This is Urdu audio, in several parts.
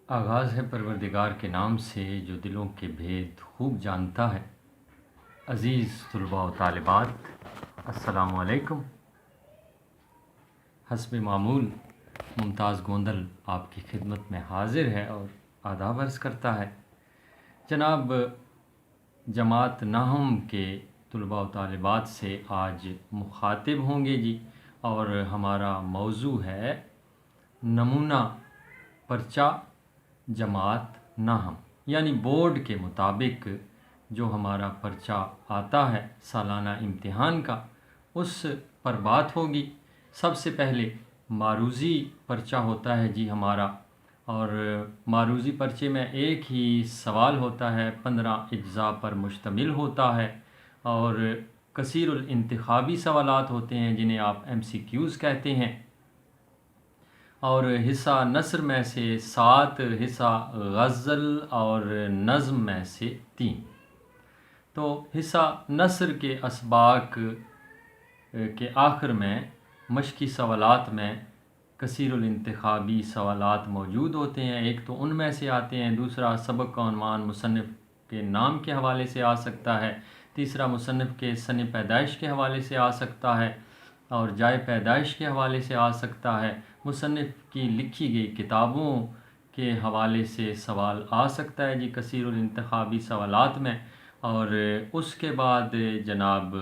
آغاز ہے پروردگار کے نام سے جو دلوں کے بھید خوب جانتا ہے۔ عزیز طلباء و طالبات، السلام علیکم۔ حسب معمول ممتاز گوندل آپ کی خدمت میں حاضر ہے اور آداب عرض کرتا ہے۔ جناب، جماعت نہم کے طلباء و طالبات سے آج مخاطب ہوں گے جی، اور ہمارا موضوع ہے نمونہ پرچہ جماعت نہم، یعنی بورڈ کے مطابق جو ہمارا پرچہ آتا ہے سالانہ امتحان کا، اس پر بات ہوگی۔ سب سے پہلے معروضی پرچہ ہوتا ہے جی ہمارا، اور معروضی پرچے میں ایک ہی سوال ہوتا ہے، 15 اجزاء پر مشتمل ہوتا ہے، اور کثیر الانتخابی سوالات ہوتے ہیں جنہیں آپ MCQs کہتے ہیں، اور حصہ نثر میں سے 7، حصہ غزل اور نظم میں سے 3۔ تو حصہ نثر کے اسباق کے آخر میں مشقی سوالات میں کثیر الانتخابی سوالات موجود ہوتے ہیں۔ ایک تو ان میں سے آتے ہیں، دوسرا سبق کا عنوان مصنف کے نام کے حوالے سے آ سکتا ہے، تیسرا مصنف کے سن پیدائش کے حوالے سے آ سکتا ہے، اور جائے پیدائش کے حوالے سے آ سکتا ہے، مصنف کی لکھی گئی کتابوں کے حوالے سے سوال آ سکتا ہے جی کثیر الانتخابی سوالات میں۔ اور اس کے بعد جناب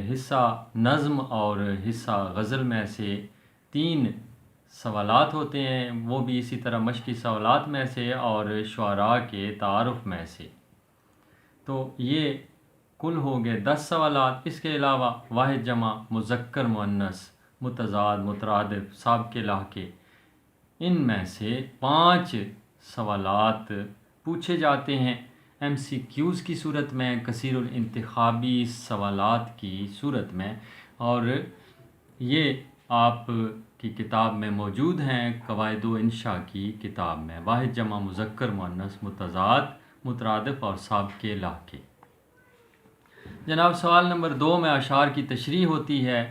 حصہ نظم اور حصہ غزل میں سے 3 سوالات ہوتے ہیں، وہ بھی اسی طرح مشقی سوالات میں سے اور شعراء کے تعارف میں سے۔ تو یہ کل ہو گئے 10 سوالات۔ اس کے علاوہ واحد جمع مذکر مؤنث متضاد مترادف سابقے لاحقے، ان میں سے 5 سوالات پوچھے جاتے ہیں MCQs کی صورت میں، کثیر الانتخابی سوالات کی صورت میں، اور یہ آپ کی کتاب میں موجود ہیں، قواعد و انشاء کی کتاب میں، واحد جمع مذکر مؤنث متضاد مترادف اور سابقے لاحقے۔ جناب، سوال نمبر 2 میں اشعار کی تشریح ہوتی ہے،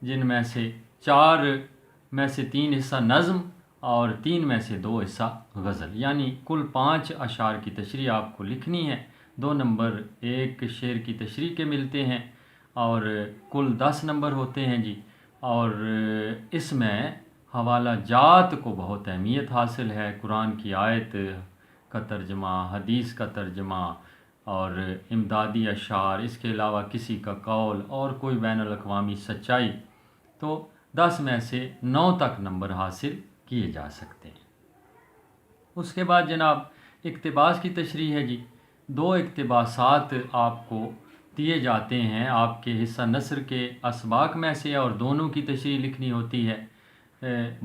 جن میں سے 4 میں سے 3 حصہ نظم اور 3 میں سے 2 حصہ غزل، یعنی کل 5 اشعار کی تشریح آپ کو لکھنی ہے۔ 2 نمبر ایک شعر کی تشریح کے ملتے ہیں، اور کل 10 نمبر ہوتے ہیں جی۔ اور اس میں حوالہ جات کو بہت اہمیت حاصل ہے، قرآن کی آیت کا ترجمہ، حدیث کا ترجمہ اور امدادی اشعار، اس کے علاوہ کسی کا قول اور کوئی بین الاقوامی سچائی، تو 10 میں سے 9 تک نمبر حاصل کیے جا سکتے ہیں۔ اس کے بعد جناب اقتباس کی تشریح ہے جی۔ 2 اقتباسات آپ کو دیے جاتے ہیں آپ کے حصہ نثر کے اسباق میں سے، اور دونوں کی تشریح لکھنی ہوتی ہے۔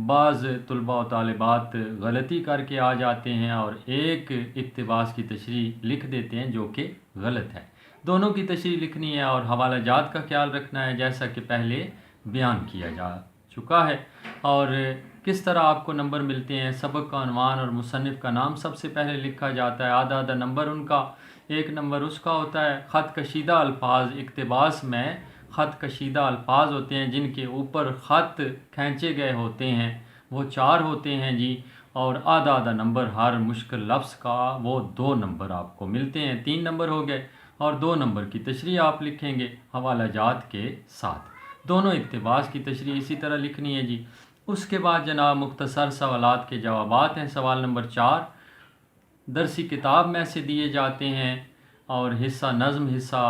بعض طلباء و طالبات غلطی کر کے آ جاتے ہیں اور ایک اقتباس کی تشریح لکھ دیتے ہیں جو کہ غلط ہے۔ دونوں کی تشریح لکھنی ہے اور حوالہ جات کا خیال رکھنا ہے، جیسا کہ پہلے بیان کیا جا چکا ہے۔ اور کس طرح آپ کو نمبر ملتے ہیں، سبق کا عنوان اور مصنف کا نام سب سے پہلے لکھا جاتا ہے، آدھا نمبر ان کا، 1 نمبر اس کا ہوتا ہے۔ خط کشیدہ الفاظ، اقتباس میں خط کشیدہ الفاظ ہوتے ہیں جن کے اوپر خط کھینچے گئے ہوتے ہیں، وہ 4 ہوتے ہیں جی، اور آدھا نمبر ہر مشکل لفظ کا، وہ 2 نمبر آپ کو ملتے ہیں، 3 نمبر ہو گئے، اور 2 نمبر کی تشریح آپ لکھیں گے حوالہ جات کے ساتھ۔ دونوں اقتباس کی تشریح اسی طرح لکھنی ہے جی۔ اس کے بعد جناب مختصر سوالات کے جوابات ہیں۔ سوال نمبر 4 درسی کتاب میں سے دیے جاتے ہیں، اور حصہ نظم، حصہ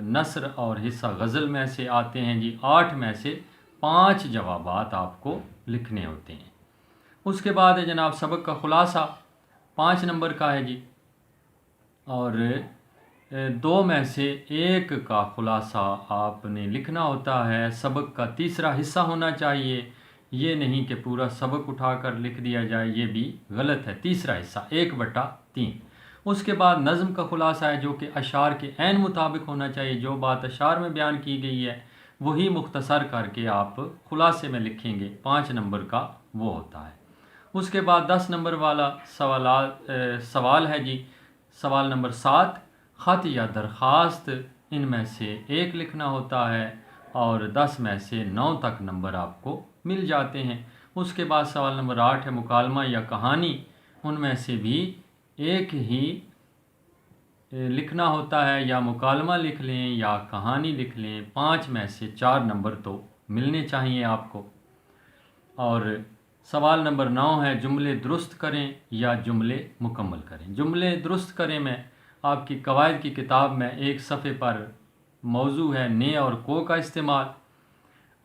نثر اور حصہ غزل میں سے آتے ہیں جی۔ 8 میں سے 5 جوابات آپ کو لکھنے ہوتے ہیں۔ اس کے بعد ہے جناب سبق کا خلاصہ، 5 نمبر کا ہے جی، اور 2 میں سے 1 کا خلاصہ آپ نے لکھنا ہوتا ہے۔ سبق کا تیسرا حصہ ہونا چاہیے، یہ نہیں کہ پورا سبق اٹھا کر لکھ دیا جائے، یہ بھی غلط ہے۔ تیسرا حصہ 1/3۔ اس کے بعد نظم کا خلاصہ ہے جو کہ اشعار کے عین مطابق ہونا چاہیے، جو بات اشعار میں بیان کی گئی ہے وہی مختصر کر کے آپ خلاصے میں لکھیں گے، 5 نمبر کا وہ ہوتا ہے۔ اس کے بعد 10 نمبر والا سوال ہے جی، سوال نمبر 7 خط یا درخواست، ان میں سے 1 لکھنا ہوتا ہے، اور 10 میں سے 9 تک نمبر آپ کو مل جاتے ہیں۔ اس کے بعد سوال نمبر 8 ہے مکالمہ یا کہانی، ان میں سے بھی ایک ہی لکھنا ہوتا ہے، یا مکالمہ لکھ لیں یا کہانی لکھ لیں، 5 میں سے 4 نمبر تو ملنے چاہیے آپ کو۔ اور سوال نمبر 9 ہے جملے درست کریں یا جملے مکمل کریں۔ جملے درست کریں میں آپ کی قواعد کی کتاب میں ایک صفحے پر موضوع ہے نے اور کو کا استعمال،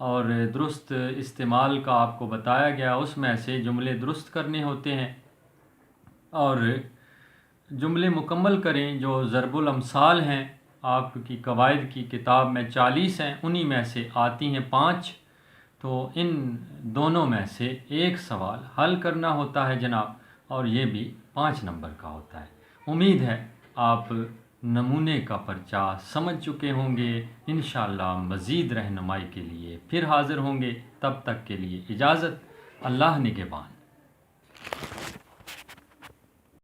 اور درست استعمال کا آپ کو بتایا گیا، اس میں سے جملے درست کرنے ہوتے ہیں۔ اور جملے مکمل کریں جو ضرب الامثال ہیں، آپ کی قواعد کی کتاب میں 40 ہیں، انہی میں سے آتی ہیں 5، تو ان دونوں میں سے ایک سوال حل کرنا ہوتا ہے جناب، اور یہ بھی 5 نمبر کا ہوتا ہے۔ امید ہے آپ نمونے کا پرچہ سمجھ چکے ہوں گے۔ انشاءاللہ مزید رہنمائی کے لیے پھر حاضر ہوں گے، تب تک کے لیے اجازت، اللہ نگہبان۔